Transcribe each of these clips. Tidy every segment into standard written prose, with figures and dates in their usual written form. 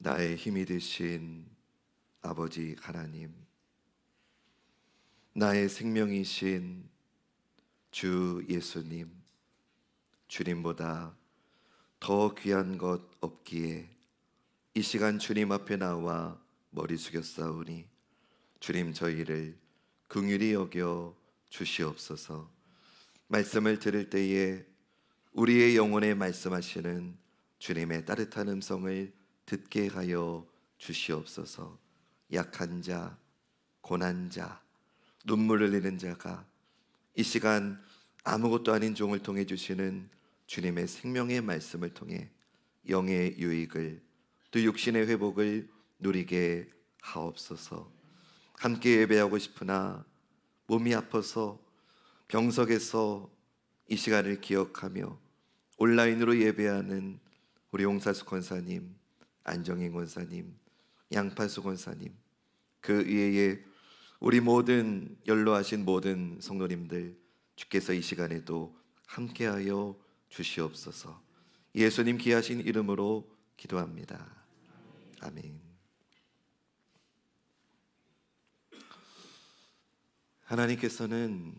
나의 힘이 되신 아버지 하나님, 나의 생명이신 주 예수님, 주님보다 더 귀한 것 없기에 이 시간 주님 앞에 나와 머리 숙였사오니 주님, 저희를 긍휼히 여겨 주시옵소서. 말씀을 들을 때에 우리의 영혼에 말씀하시는 주님의 따뜻한 음성을 듣게 하여 주시옵소서. 약한 자, 고난 자, 눈물 흘리는 자가 이 시간 아무것도 아닌 종을 통해 주시는 주님의 생명의 말씀을 통해 영의 유익을, 또 육신의 회복을 누리게 하옵소서. 함께 예배하고 싶으나 몸이 아파서 병석에서 이 시간을 기억하며 온라인으로 예배하는 우리 용사수 권사님, 안정인 권사님, 양판수 권사님, 그 위에 우리 모든 연로하신 모든 성도님들, 주께서 이 시간에도 함께하여 주시옵소서. 예수님 귀하신 이름으로 기도합니다. 아멘. 하나님께서는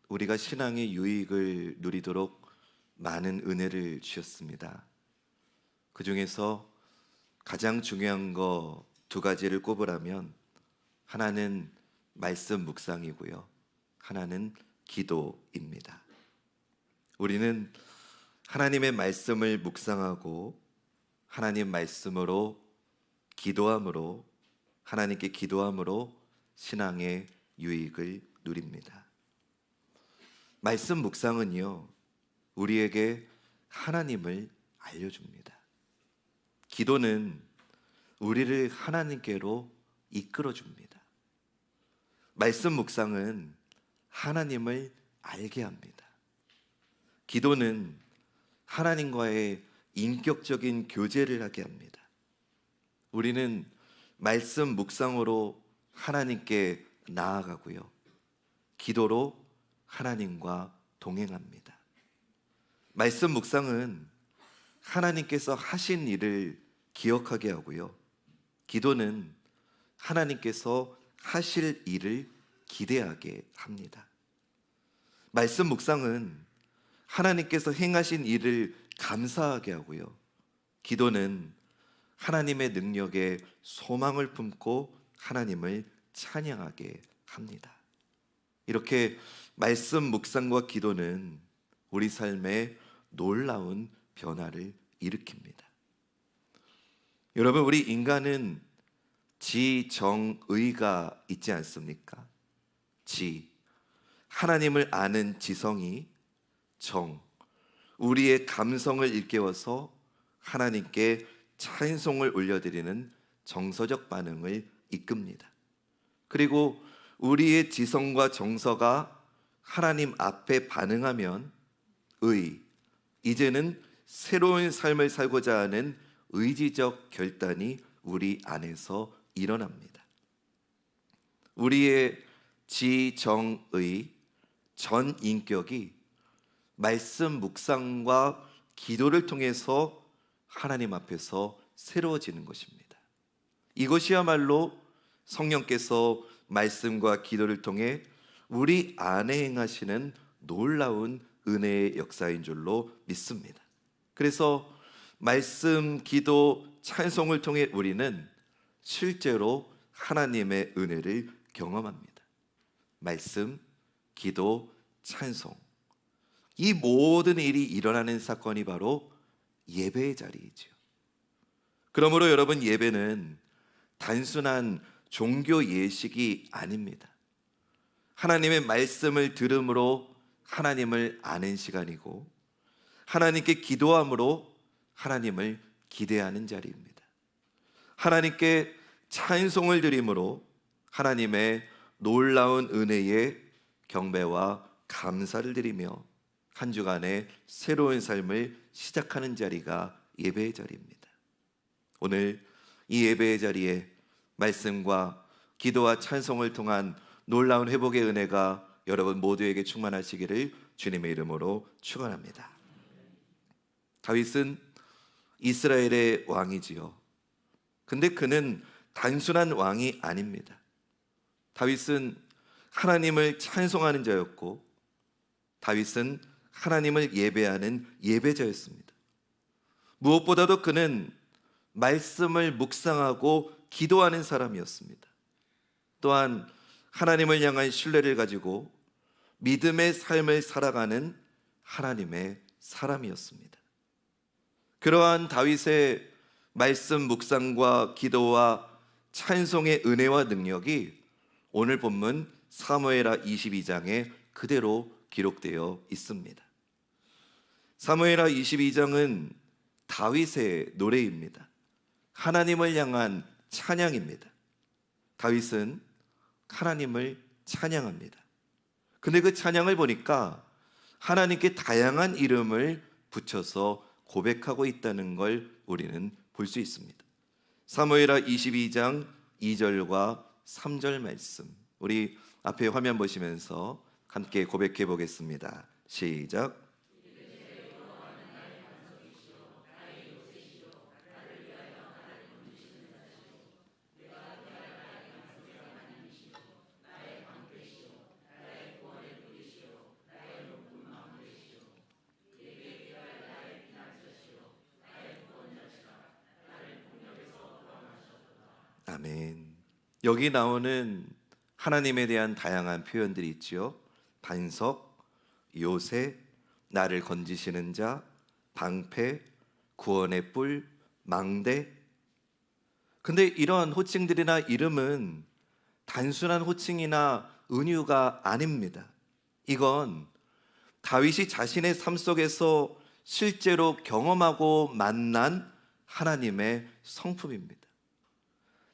우리가 신앙의 유익을 누리도록 많은 은혜를 주셨습니다. 그 중에서 가장 중요한 거 두 가지를 꼽으라면 하나는 말씀 묵상이고요, 하나는 기도입니다. 우리는 하나님의 말씀을 묵상하고 하나님 말씀으로 기도함으로, 하나님께 기도함으로 신앙의 유익을 누립니다. 말씀 묵상은요, 우리에게 하나님을 알려줍니다. 기도는 우리를 하나님께로 이끌어줍니다. 말씀 묵상은 하나님을 알게 합니다. 기도는 하나님과의 인격적인 교제를 하게 합니다. 우리는 말씀 묵상으로 하나님께 나아가고요, 기도로 하나님과 동행합니다. 말씀 묵상은 하나님께서 하신 일을 기억하게 하고요, 기도는 하나님께서 하실 일을 기대하게 합니다. 말씀 묵상은 하나님께서 행하신 일을 감사하게 하고요, 기도는 하나님의 능력에 소망을 품고 하나님을 찬양하게 합니다. 이렇게 말씀 묵상과 기도는 우리 삶에 놀라운 변화를 일으킵니다. 여러분, 우리 인간은 지정의가 있지 않습니까? 지, 하나님을 아는 지성이, 정, 우리의 감성을 일깨워서 하나님께 찬송을 올려드리는 정서적 반응을 이끕니다. 그리고 우리의 지성과 정서가 하나님 앞에 반응하면 의, 이제는 새로운 삶을 살고자 하는 의지적 결단이 우리 안에서 일어납니다. 우리의 지정의 전 인격이 말씀 묵상과 기도를 통해서 하나님 앞에서 새로워지는 것입니다. 이것이야말로 성령께서 말씀과 기도를 통해 우리 안에 행하시는 놀라운 은혜의 역사인 줄로 믿습니다. 그래서 말씀, 기도, 찬송을 통해 우리는 실제로 하나님의 은혜를 경험합니다. 말씀, 기도, 찬송, 이 모든 일이 일어나는 사건이 바로 예배의 자리이죠. 그러므로 여러분, 예배는 단순한 종교 예식이 아닙니다. 하나님의 말씀을 들음으로 하나님을 아는 시간이고, 하나님께 기도함으로 하나님을 기대하는 자리입니다. 하나님께 찬송을 드림으로 하나님의 놀라운 은혜에 경배와 감사를 드리며 한 주간의 새로운 삶을 시작하는 자리가 예배의 자리입니다. 오늘 이 예배의 자리에 말씀과 기도와 찬송을 통한 놀라운 회복의 은혜가 여러분 모두에게 충만하시기를 주님의 이름으로 축원합니다. 다윗은 이스라엘의 왕이지요. 근데 그는 단순한 왕이 아닙니다. 다윗은 하나님을 찬송하는 자였고, 다윗은 하나님을 예배하는 예배자였습니다. 무엇보다도 그는 말씀을 묵상하고 기도하는 사람이었습니다. 또한 하나님을 향한 신뢰를 가지고 믿음의 삶을 살아가는 하나님의 사람이었습니다. 그러한 다윗의 말씀 묵상과 기도와 찬송의 은혜와 능력이 오늘 본문 사무엘하 22장에 그대로 기록되어 있습니다. 사무엘하 22장은 다윗의 노래입니다. 하나님을 향한 찬양입니다. 다윗은 하나님을 찬양합니다. 근데 그 찬양을 보니까 하나님께 다양한 이름을 붙여서 고백하고 있다는 걸 우리는 볼 수 있습니다. 사무엘하 22장 2절과 3절 말씀, 우리 앞에 화면 보시면서 함께 고백해 보겠습니다. 시작. 아멘. 여기 나오는 하나님에 대한 다양한 표현들이 있지요. 반석, 요새, 나를 건지시는 자, 방패, 구원의 뿔, 망대. 근데 이런 호칭들이나 이름은 단순한 호칭이나 은유가 아닙니다. 이건 다윗이 자신의 삶 속에서 실제로 경험하고 만난 하나님의 성품입니다.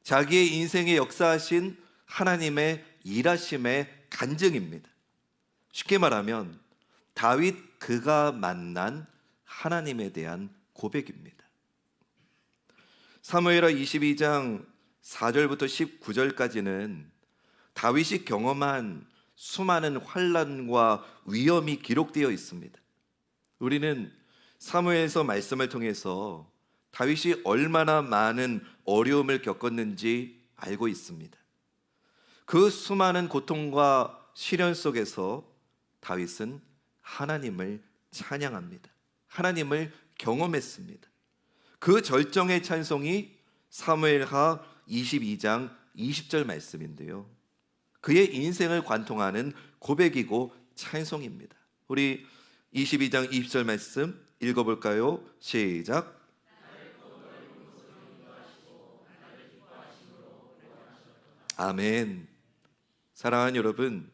자기의 인생에 역사하신 하나님의 일하심의 간증입니다. 쉽게 말하면 다윗 그가 만난 하나님에 대한 고백입니다. 사무엘하 22장 4절부터 19절까지는 다윗이 경험한 수많은 환난과 위험이 기록되어 있습니다. 우리는 사무엘서 말씀을 통해서 다윗이 얼마나 많은 어려움을 겪었는지 알고 있습니다. 그 수많은 고통과 시련 속에서 다윗은 하나님을 찬양합니다. 하나님을 경험했습니다. 그 절정의 찬송이 사무엘하 22장 20절 말씀인데요, 그의 인생을 관통하는 고백이고 찬송입니다. 우리 22장 20절 말씀 읽어볼까요? 시작. 아멘. 사랑하는 여러분,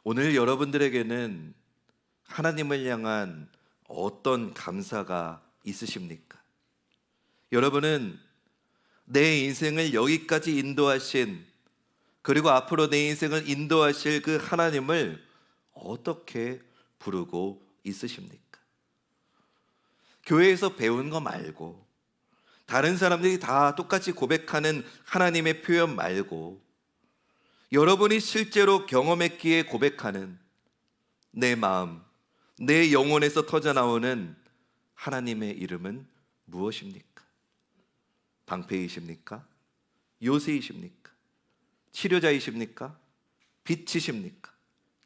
오늘 여러분들에게는 하나님을 향한 어떤 감사가 있으십니까? 여러분은 내 인생을 여기까지 인도하신, 그리고 앞으로 내 인생을 인도하실 그 하나님을 어떻게 부르고 있으십니까? 교회에서 배운 거 말고, 다른 사람들이 다 똑같이 고백하는 하나님의 표현 말고, 여러분이 실제로 경험했기에 고백하는 내 마음, 내 영혼에서 터져나오는 하나님의 이름은 무엇입니까? 방패이십니까? 요새이십니까? 치료자이십니까? 빛이십니까?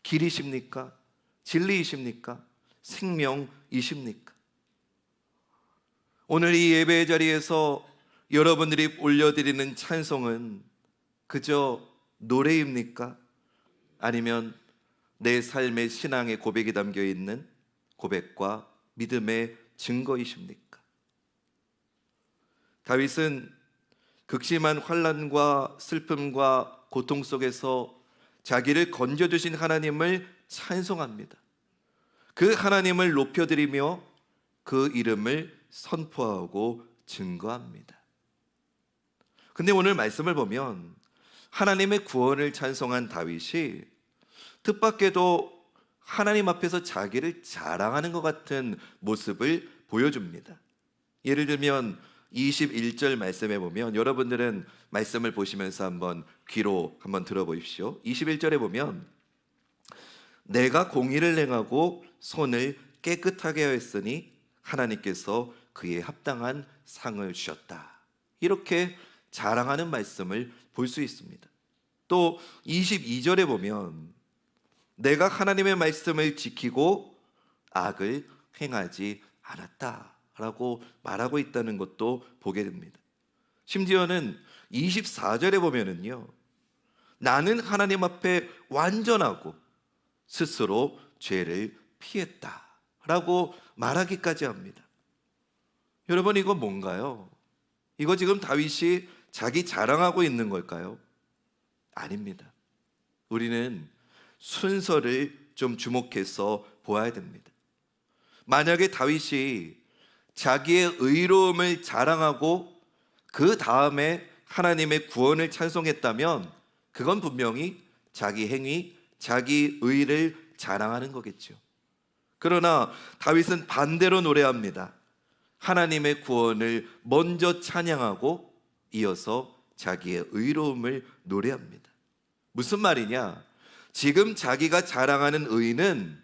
길이십니까? 진리이십니까? 생명이십니까? 오늘 이 예배의 자리에서 여러분들이 올려드리는 찬송은 그저 노래입니까? 아니면 내 삶의 신앙의 고백이 담겨 있는 고백과 믿음의 증거이십니까? 다윗은 극심한 환난과 슬픔과 고통 속에서 자기를 건져주신 하나님을 찬송합니다. 그 하나님을 높여드리며 그 이름을 선포하고 증거합니다. 근데 오늘 말씀을 보면 하나님의 구원을 찬송한 다윗이 뜻밖에도 하나님 앞에서 자기를 자랑하는 것 같은 모습을 보여줍니다. 예를 들면 21절 말씀에 보면, 여러분들은 말씀을 보시면서 한번 귀로 한번 들어보십시오. 21절에 보면 내가 공의를 행하고 손을 깨끗하게 하였으니 하나님께서 그에 합당한 상을 주셨다, 이렇게 자랑하는 말씀을 볼 수 있습니다. 또 22절에 보면 내가 하나님의 말씀을 지키고 악을 행하지 않았다라고 말하고 있다는 것도 보게 됩니다. 심지어는 24절에 보면은요, 나는 하나님 앞에 완전하고 스스로 죄를 피했다라고 말하기까지 합니다. 여러분, 이거 뭔가요? 이거 지금 다윗이 자기 자랑하고 있는 걸까요? 아닙니다. 우리는 순서를 좀 주목해서 보아야 됩니다. 만약에 다윗이 자기의 의로움을 자랑하고 그 다음에 하나님의 구원을 찬송했다면 그건 분명히 자기 행위, 자기 의를 자랑하는 거겠죠. 그러나 다윗은 반대로 노래합니다. 하나님의 구원을 먼저 찬양하고 이어서 자기의 의로움을 노래합니다. 무슨 말이냐? 지금 자기가 자랑하는 의는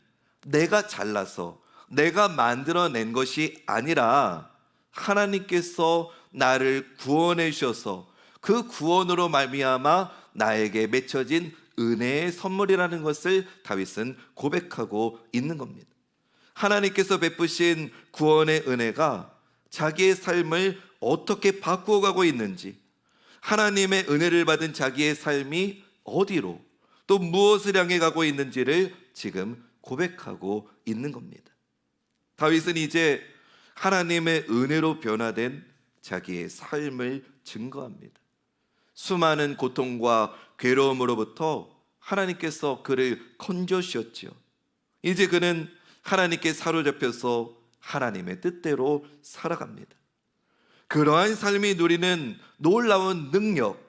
내가 잘나서 내가 만들어낸 것이 아니라 하나님께서 나를 구원해 주셔서 그 구원으로 말미암아 나에게 맺혀진 은혜의 선물이라는 것을 다윗은 고백하고 있는 겁니다. 하나님께서 베푸신 구원의 은혜가 자기의 삶을 어떻게 바꾸어가고 있는지, 하나님의 은혜를 받은 자기의 삶이 어디로 또 무엇을 향해 가고 있는지를 지금 고백하고 있는 겁니다. 다윗은 이제 하나님의 은혜로 변화된 자기의 삶을 증거합니다. 수많은 고통과 괴로움으로부터 하나님께서 그를 건져주셨지요. 이제 그는 하나님께 사로잡혀서 하나님의 뜻대로 살아갑니다. 그러한 삶이 누리는 놀라운 능력,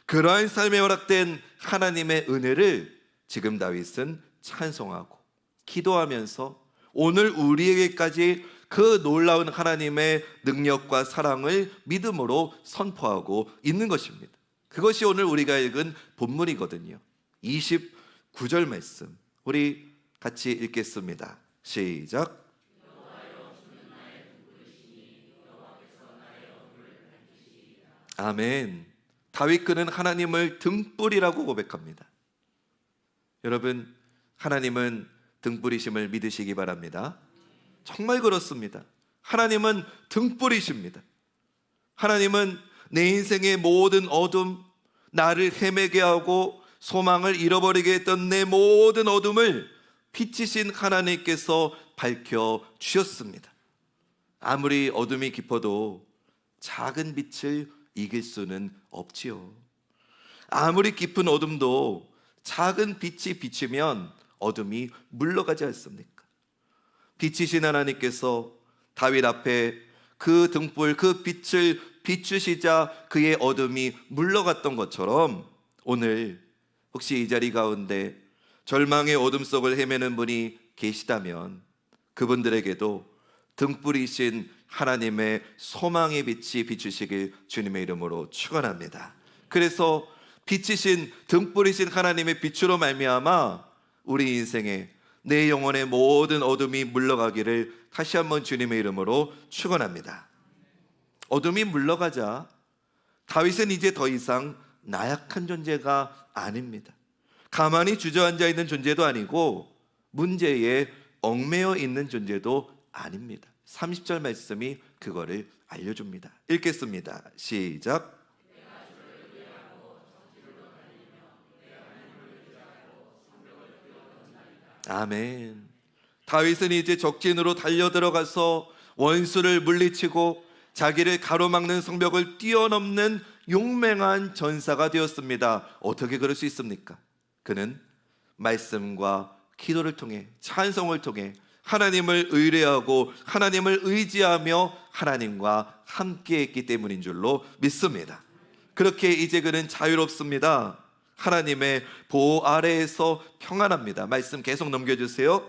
그러한 삶에 허락된 하나님의 은혜를 지금 다윗은 찬송하고 기도하면서 오늘 우리에게까지 그 놀라운 하나님의 능력과 사랑을 믿음으로 선포하고 있는 것입니다. 그것이 오늘 우리가 읽은 본문이거든요. 29절 말씀 우리 같이 읽겠습니다. 시작. 아멘. 다윗 그는 하나님을 등불이라고 고백합니다. 여러분, 하나님은 등불이심을 믿으시기 바랍니다. 정말 그렇습니다. 하나님은 등불이십니다. 하나님은 내 인생의 모든 어둠, 나를 헤매게 하고 소망을 잃어버리게 했던 내 모든 어둠을 빛이신 하나님께서 밝혀주셨습니다. 아무리 어둠이 깊어도 작은 빛을 이길 수는 없지요. 아무리 깊은 어둠도 작은 빛이 비치면 어둠이 물러가지 않습니까? 빛이신 하나님께서 다윗 앞에 그 등불, 그 빛을 비추시자 그의 어둠이 물러갔던 것처럼 오늘 혹시 이 자리 가운데 절망의 어둠 속을 헤매는 분이 계시다면 그분들에게도 등불이신 하나님의 소망의 빛이 비추시길 주님의 이름으로 축원합니다. 그래서 빛이신 등불이신 하나님의 빛으로 말미암아 우리 인생에 내 영혼의 모든 어둠이 물러가기를 다시 한번 주님의 이름으로 축원합니다. 어둠이 물러가자 다윗은 이제 더 이상 나약한 존재가 아닙니다. 가만히 주저앉아 있는 존재도 아니고 문제에 얽매여 있는 존재도 아닙니다. 30절 말씀이 그거를 알려줍니다. 읽겠습니다. 시작. 아멘. 다윗은 이제 적진으로 달려들어가서 원수를 물리치고 자기를 가로막는 성벽을 뛰어넘는 용맹한 전사가 되었습니다. 어떻게 그럴 수 있습니까? 그는 말씀과 기도를 통해, 찬송을 통해 하나님을 의뢰하고 하나님을 의지하며 하나님과 함께했기 때문인 줄로 믿습니다. 그렇게 이제 그는 자유롭습니다. 하나님의 보호 아래에서 평안합니다. 말씀 계속 넘겨주세요.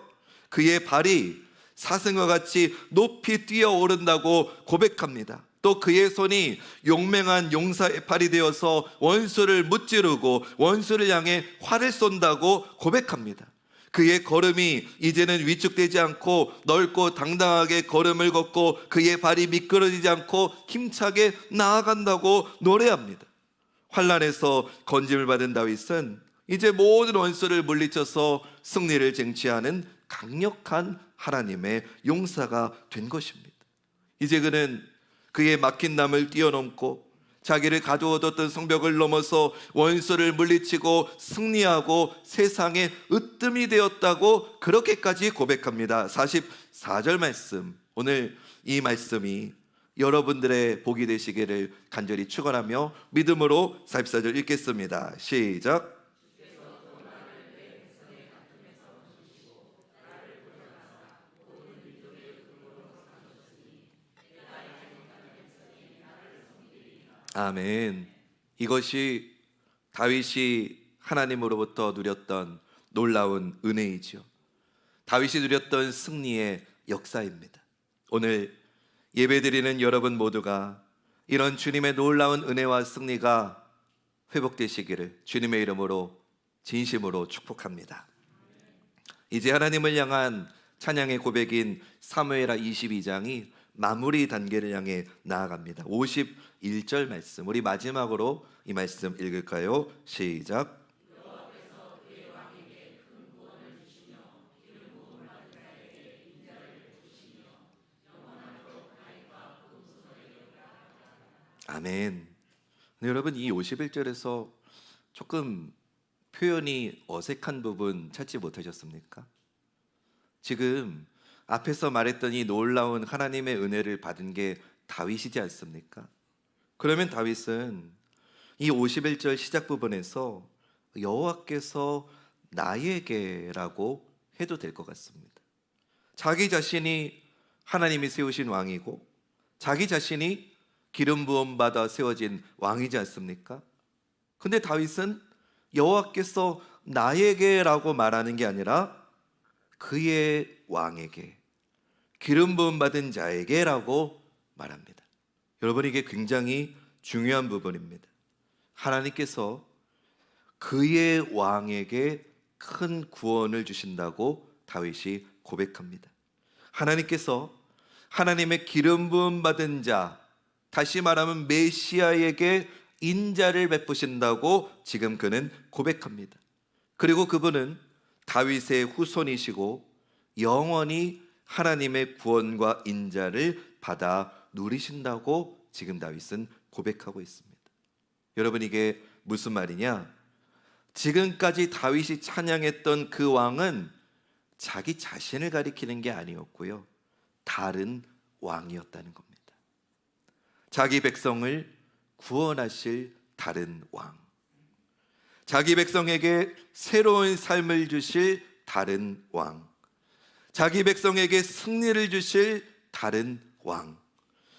그의 발이 사슴과 같이 높이 뛰어오른다고 고백합니다. 또 그의 손이 용맹한 용사의 팔이 되어서 원수를 무찌르고 원수를 향해 활을 쏜다고 고백합니다. 그의 걸음이 이제는 위축되지 않고 넓고 당당하게 걸음을 걷고 그의 발이 미끄러지지 않고 힘차게 나아간다고 노래합니다. 환난에서 건짐을 받은 다윗은 이제 모든 원수를 물리쳐서 승리를 쟁취하는 강력한 하나님의 용사가 된 것입니다. 이제 그는 그의 막힌 담을 뛰어넘고 자기를 가두어뒀던 성벽을 넘어서 원수를 물리치고 승리하고 세상에 으뜸이 되었다고 그렇게까지 고백합니다. 44절 말씀, 오늘 이 말씀이 여러분들의 복이 되시기를 간절히 축원하며 믿음으로 44절 읽겠습니다. 시작. 아멘. 이것이 다윗이 하나님으로부터 누렸던 놀라운 은혜이죠. 다윗이 누렸던 승리의 역사입니다. 오늘 예배드리는 여러분 모두가 이런 주님의 놀라운 은혜와 승리가 회복되시기를 주님의 이름으로 진심으로 축복합니다. 이제 하나님을 향한 찬양의 고백인 사무엘하 22장이 마무리 단계를 향해 나아갑니다. 51절 말씀, 우리 마지막으로 이 말씀 읽을까요? 시작. 아멘. 근데 여러분, 이 51절에서 조금 표현이 어색한 부분 찾지 못하셨습니까? 지금 앞에서 말했던 이 놀라운 하나님의 은혜를 받은 게 다윗이지 않습니까? 그러면 다윗은 이 51절 시작 부분에서 여호와께서 나에게라고 해도 될 것 같습니다. 자기 자신이 하나님이 세우신 왕이고 자기 자신이 기름 부음 받아 세워진 왕이지 않습니까? 근데 다윗은 여호와께서 나에게라고 말하는 게 아니라 그의 왕에게, 기름 부음 받은 자에게라고 말합니다. 여러분, 이게 굉장히 중요한 부분입니다. 하나님께서 그의 왕에게 큰 구원을 주신다고 다윗이 고백합니다. 하나님께서 하나님의 기름 부음 받은 자, 다시 말하면 메시아에게 인자를 베푸신다고 지금 그는 고백합니다. 그리고 그분은 다윗의 후손이시고 영원히 하나님의 구원과 인자를 받아 누리신다고 지금 다윗은 고백하고 있습니다. 여러분, 이게 무슨 말이냐? 지금까지 다윗이 찬양했던 그 왕은 자기 자신을 가리키는 게 아니었고요, 다른 왕이었다는 겁니다. 자기 백성을 구원하실 다른 왕, 자기 백성에게 새로운 삶을 주실 다른 왕, 자기 백성에게 승리를 주실 다른 왕,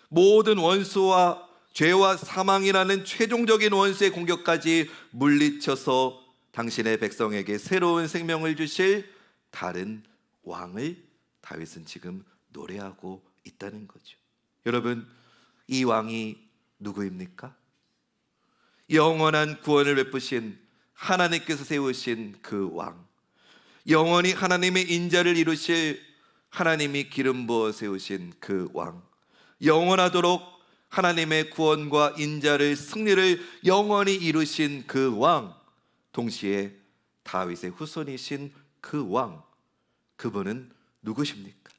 모든 원수와 죄와 사망이라는 최종적인 원수의 공격까지 물리쳐서 당신의 백성에게 새로운 생명을 주실 다른 왕을 다윗은 지금 노래하고 있다는 거죠. 여러분, 이 왕이 누구입니까? 영원한 구원을 베푸신 하나님께서 세우신 그 왕, 영원히 하나님의 인자를 이루실 하나님이 기름 부어 세우신 그 왕, 영원하도록 하나님의 구원과 인자를, 승리를 영원히 이루신 그 왕, 동시에 다윗의 후손이신 그 왕, 그분은 누구십니까?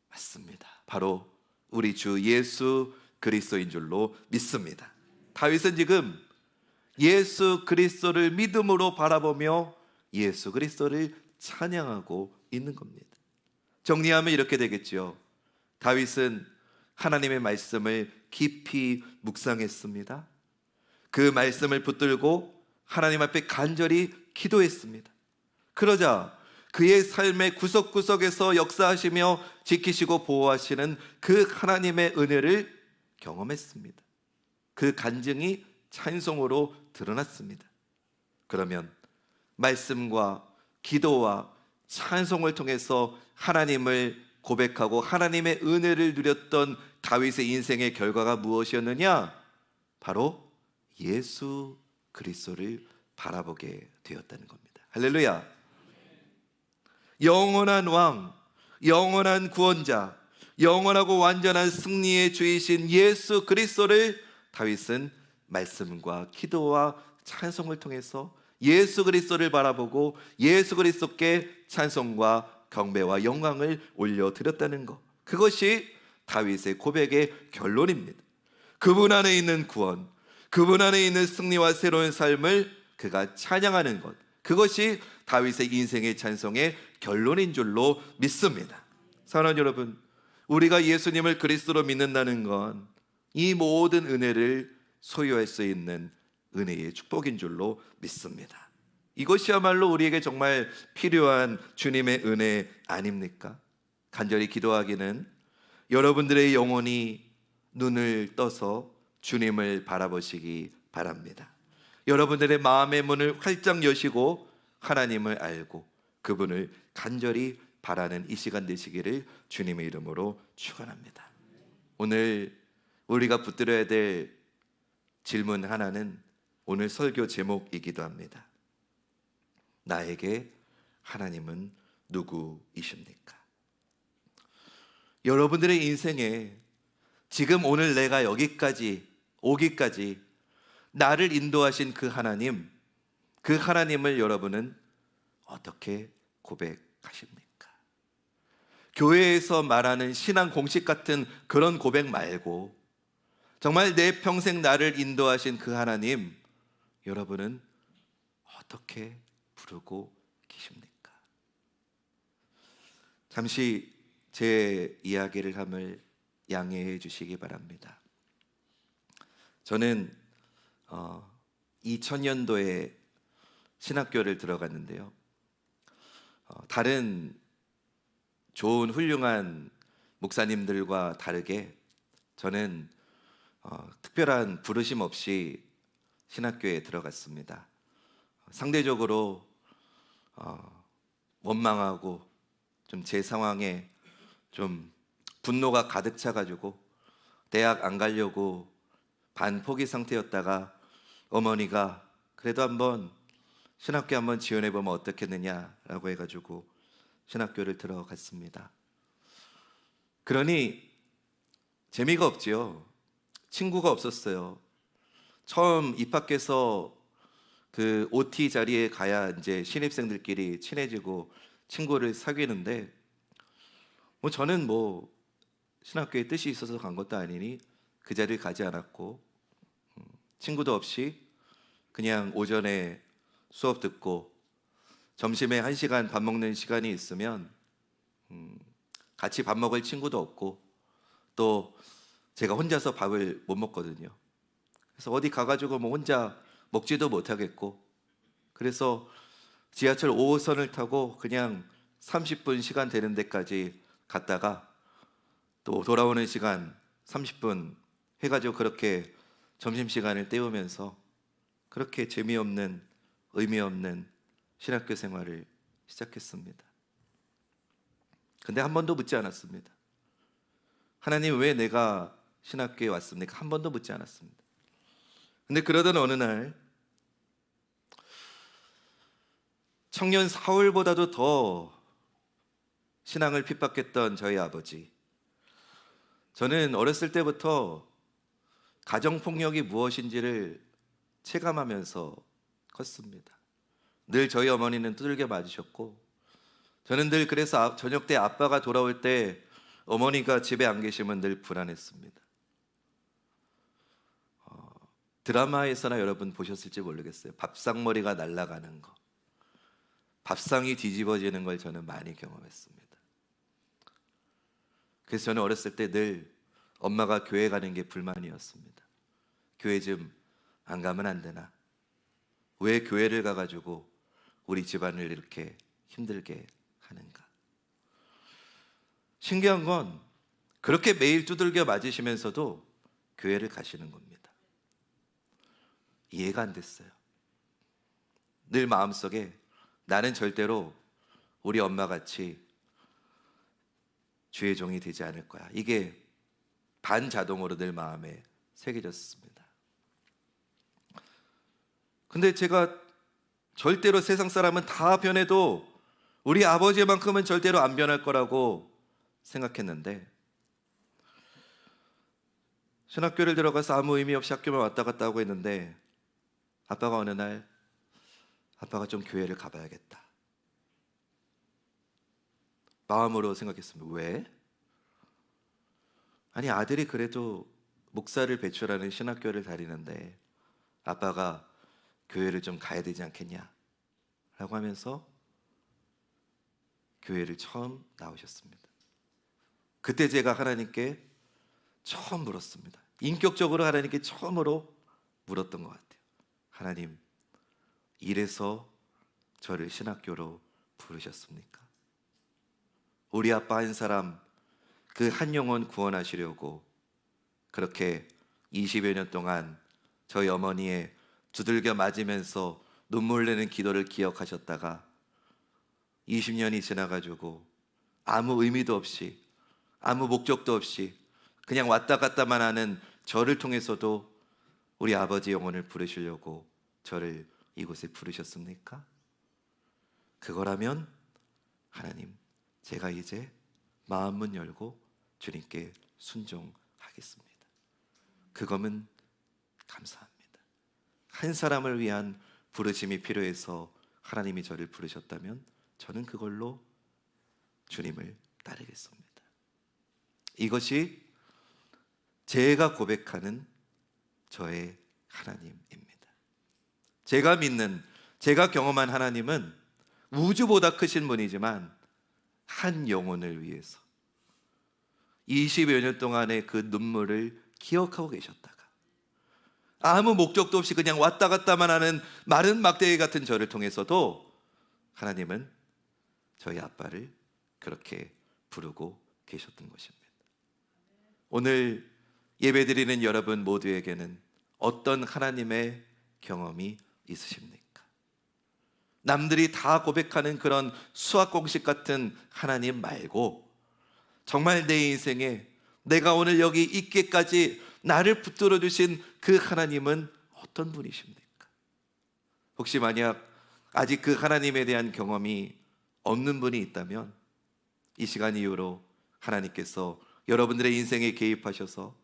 맞습니다. 바로 우리 주 예수 그리스도인 줄로 믿습니다. 다윗은 지금 예수 그리스도를 믿음으로 바라보며 예수 그리스도를 찬양하고 있는 겁니다. 정리하면 이렇게 되겠죠. 다윗은 하나님의 말씀을 깊이 묵상했습니다. 그 말씀을 붙들고 하나님 앞에 간절히 기도했습니다. 그러자 그의 삶의 구석구석에서 역사하시며 지키시고 보호하시는 그 하나님의 은혜를 경험했습니다. 그 간증이 찬송으로 드러났습니다. 그러면 말씀과 기도와 찬송을 통해서 하나님을 고백하고 하나님의 은혜를 누렸던 다윗의 인생의 결과가 무엇이었느냐? 바로 예수 그리스도를 바라보게 되었다는 겁니다. 할렐루야. 영원한 왕, 영원한 구원자, 영원하고 완전한 승리의 주이신 예수 그리스도를 다윗은 말씀과 기도와 찬송을 통해서 예수 그리스도를 바라보고 예수 그리스도께 찬송과 경배와 영광을 올려드렸다는 것, 그것이 다윗의 고백의 결론입니다. 그분 안에 있는 구원, 그분 안에 있는 승리와 새로운 삶을 그가 찬양하는 것, 그것이 다윗의 인생의 찬송의 결론인 줄로 믿습니다. 사랑하는 여러분, 우리가 예수님을 그리스도로 믿는다는 건 이 모든 은혜를 소유할 수 있는 은혜의 축복인 줄로 믿습니다. 이것이야말로 우리에게 정말 필요한 주님의 은혜 아닙니까? 간절히 기도하기는 여러분들의 영혼이 눈을 떠서 주님을 바라보시기 바랍니다. 여러분들의 마음의 문을 활짝 여시고 하나님을 알고 그분을 간절히 바라는 이 시간 되시기를 주님의 이름으로 축원합니다. 오늘 우리가 붙들어야 될 질문 하나는 오늘 설교 제목이기도 합니다. 나에게 하나님은 누구이십니까? 여러분들의 인생에 지금 오늘 내가 여기까지 오기까지 나를 인도하신 그 하나님을 여러분은 어떻게 고백하십니까? 교회에서 말하는 신앙 공식 같은 그런 고백 말고 정말 내 평생 나를 인도하신 그 하나님, 여러분은 어떻게 부르고 계십니까? 잠시 제 이야기를 함을 양해해 주시기 바랍니다. 저는 2000년도에 신학교를 들어갔는데요. 다른 좋은 훌륭한 목사님들과 다르게 저는 특별한 부르심 없이 신학교에 들어갔습니다. 상대적으로 원망하고 좀 제 상황에 좀 분노가 가득 차가지고 대학 안 가려고 반포기 상태였다가 어머니가 그래도 한번 신학교 한번 지원해보면 어떻겠느냐라고 해가지고 신학교를 들어갔습니다. 그러니 재미가 없지요. 친구가 없었어요. 처음 입학해서 그 OT 자리에 가야 이제 신입생들끼리 친해지고 친구를 사귀는데 저는 신학교에 뜻이 있어서 간 것도 아니니 그 자리를 가지 않았고 친구도 없이 그냥 오전에 수업 듣고 점심에 1시간 밥 먹는 시간이 있으면 같이 밥 먹을 친구도 없고 또 제가 혼자서 밥을 못 먹거든요. 그래서 어디 가가지고 혼자 먹지도 못하겠고 그래서 지하철 5호선을 타고 그냥 30분 시간 되는 데까지 갔다가 또 돌아오는 시간 30분 해가지고 그렇게 점심시간을 때우면서 그렇게 재미없는 의미 없는 신학교 생활을 시작했습니다. 근데 한 번도 묻지 않았습니다. 하나님, 왜 내가 신학교에 왔습니까? 한 번도 묻지 않았습니다. 근데 그러던 어느 날 청년 사울보다도 더 신앙을 핍박했던 저희 아버지, 저는 어렸을 때부터 가정폭력이 무엇인지를 체감하면서 컸습니다. 늘 저희 어머니는 두들겨 맞으셨고 저는 늘 그래서 저녁 때 아빠가 돌아올 때 어머니가 집에 안 계시면 늘 불안했습니다. 드라마에서나 여러분 보셨을지 모르겠어요. 밥상머리가 날아가는 거, 밥상이 뒤집어지는 걸 저는 많이 경험했습니다. 그래서 저는 어렸을 때 늘 엄마가 교회 가는 게 불만이었습니다. 교회 좀 안 가면 안 되나? 왜 교회를 가가지고 우리 집안을 이렇게 힘들게 하는가? 신기한 건 그렇게 매일 두들겨 맞으시면서도 교회를 가시는 겁니다. 이해가 안 됐어요. 늘 마음속에 나는 절대로 우리 엄마같이 주의 종이 되지 않을 거야. 이게 반자동으로 늘 마음에 새겨졌습니다. 근데 제가 절대로 세상 사람은 다 변해도 우리 아버지만큼은 절대로 안 변할 거라고 생각했는데 신학교를 들어가서 아무 의미 없이 학교만 왔다 갔다 하고 있는데 아빠가 어느 날 아빠가 좀 교회를 가봐야겠다 마음으로 생각했습니다. 왜? 아니 아들이 그래도 목사를 배출하는 신학교를 다니는데 아빠가 교회를 좀 가야 되지 않겠냐 라고 하면서 교회를 처음 나오셨습니다. 그때 제가 하나님께 처음 물었습니다. 인격적으로 하나님께 처음으로 물었던 것 같아요. 하나님, 이래서 저를 신학교로 부르셨습니까? 우리 아빠 한 사람 그 한 영혼 구원하시려고 그렇게 20여 년 동안 저희 어머니의 두들겨 맞으면서 눈물 내는 기도를 기억하셨다가 20년이 지나가지고 아무 의미도 없이 아무 목적도 없이 그냥 왔다 갔다만 하는 저를 통해서도 우리 아버지 영혼을 부르시려고 저를 이곳에 부르셨습니까? 그거라면 하나님, 제가 이제 마음문 열고 주님께 순종하겠습니다. 그거면 감사합니다. 한 사람을 위한 부르심이 필요해서 하나님이 저를 부르셨다면 저는 그걸로 주님을 따르겠습니다. 이것이 제가 고백하는 저의 하나님입니다. 제가 믿는, 제가 경험한 하나님은 우주보다 크신 분이지만 한 영혼을 위해서 20여 년 동안의 그 눈물을 기억하고 계셨다가 아무 목적도 없이 그냥 왔다 갔다만 하는 마른 막대기 같은 저를 통해서도 하나님은 저희 아빠를 그렇게 부르고 계셨던 것입니다. 오늘 예배드리는 여러분 모두에게는 어떤 하나님의 경험이 있으십니까? 남들이 다 고백하는 그런 수학 공식 같은 하나님 말고 정말 내 인생에 내가 오늘 여기 있기까지 나를 붙들어 주신 그 하나님은 어떤 분이십니까? 혹시 만약 아직 그 하나님에 대한 경험이 없는 분이 있다면 이 시간 이후로 하나님께서 여러분들의 인생에 개입하셔서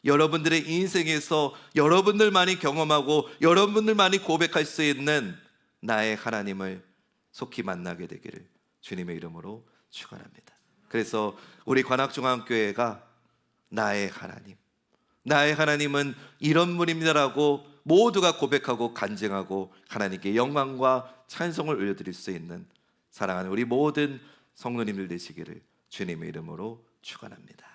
여러분들의 인생에서 여러분들만이 경험하고 여러분들만이 고백할 수 있는 나의 하나님을 속히 만나게 되기를 주님의 이름으로 축원합니다. 그래서 우리 관악중앙교회가 나의 하나님, 나의 하나님은 이런 분입니다라고 모두가 고백하고 간증하고 하나님께 영광과 찬송을 올려드릴 수 있는 사랑하는 우리 모든 성도님들 되시기를 주님의 이름으로 축원합니다.